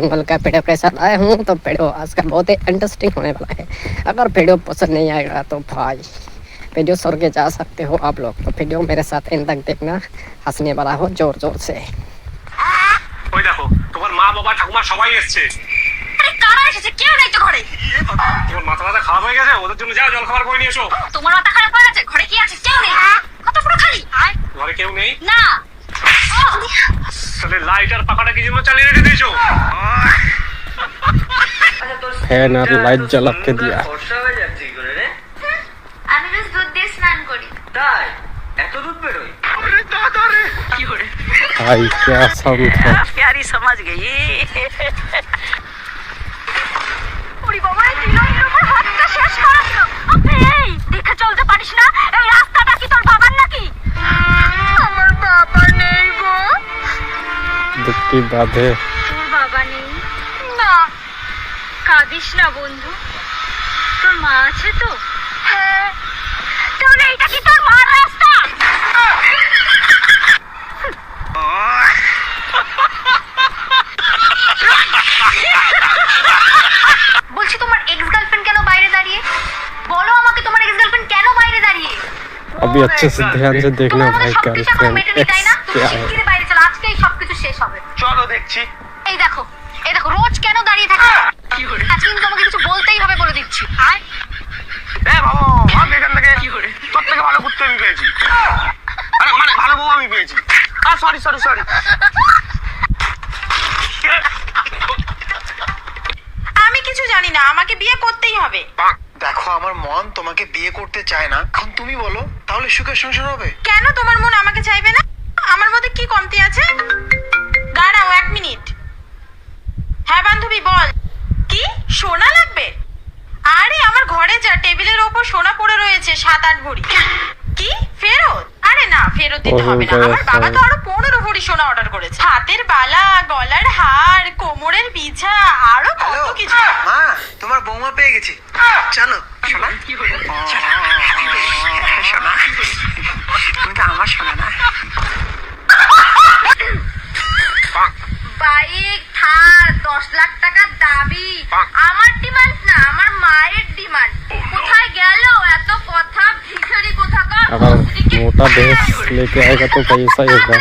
बंगाल का वीडियो के साथ आया हूँ। तो वीडियो आज का बहुत ही इंटरेस्टिंग होने वाला है। अगर वीडियो पसंद नहीं आएगा तो भाई वीडियो छोड़ के जा सकते हो आप लोग। तो वीडियो मेरे साथ इन तक देखना, हंसने वाला हो जोर जोर से। ওই দেখো তোমার মা বাবা ঠাকুমা সবাই এসেছে। আরে কারা এসেছে? কেউ নেই তো ঘরে। তোমার মাথা ব্যথা খারাপ হয়ে গেছে, ওদের জন্য যাও জল খাবার করে নিয়ে এসো। তোমার মাথা খারাপ হয়ে গেছে? ঘরে কি আছে? কেউ নেই। কত পুরো খালি। আয় ঘরে কেউ নেই? না। তাহলে লাইট আর পাখাটা কি জন্য চালিয়ে রেখে দিয়েছো? फैन और लाइट जला के दिया। ফর্সা হয়ে যাচ্ছে কি করে রে? আমি রোজ দুধ দিয়ে স্নান করি। তাই এত দুধ বেরোয়? আরে দাদা রে কি করে? भाई क्या साउंड था। प्यारी समझ गई। ওরে বাবা, এই দিনের উপর হাতটা শেষ করা দিল। আপনি এই দেখে চলতে পারিস না? এই রাস্তাটা কি তোর বাবার নাকি? আমার বাবা নেই গো। दुख की बात है। তোর বাবা নেই? না। কাঁদিস না বন্ধু, তোর মা আছে তো? হ্যাঁ। তাহলে এটা কি তোর মার রাস্তা? বলছি তোমার এক্স গার্লফ্রেন্ড কেন বাইরে দাঁড়িয়ে? বলো আমাকে, তোমার এক্স গার্লফ্রেন্ড কেন বাইরে দাঁড়িয়ে? अभी अच्छे से ध्यान से देखना भाई, गर्लफ्रेंड एक्स क्या है। শিগগিরই বাইরে চলো, আজকেই সবকিছু শেষ হবে। চলো দেখছি। এই দেখো রোজ কেন দাঁড়িয়ে থাকে? আজকে কিন্তু তোমাকে কিছু বলতেই হবে, বলে দিচ্ছি। আয় এ বাবা, ভাগ এখান থেকে। কি করে? তোর থেকে ভালো কুত্তা আমি পেয়েছি। আরে মানে ভালো বউ আমি পেয়েছি। সরি। আমি কিছু জানি না, আমাকে বিয়ে করতেই হবে। দেখো আমার মন তোমাকে বিয়ে করতে চায় না, এখন তুমি বলো তাহলে সুখের সংসার হবে? কেন তোমার মন আমাকে চাইবে না? আমার মধ্যে কি কমতি আছে? দাঁড়াও 1 মিনিট। হ্যাঁ বান্ধবী বল। কি সোনা লাগবে? আরে আমার ঘরে যা, টেবিলের ওপর সোনা পড়ে রয়েছে 7-8 ভরি। কি ফেরত? আরে না, ফেরত দিতে হবে না। আমার বাবা তো আরো 15 ভরি সোনা অর্ডার করেছে। হাতের বালা, গলার হার, কোমরের বিছা, আরো হ্যালো কত কিছু। মা, তোমার বৌমা পেয়ে গেছি, চলো সোনা। সোনা তুমি তো আমার সোনা না। বাইক, থার, 10 লাখ টাকা দাবি। আমার ডিমান্ড না, আমার মায়ের ডিমান্ড। কোথায় গেল এত কথা? ভিখারি কোথাকার। अगर मोटा भैंस लेके आएगा तो पैसा ही होगा।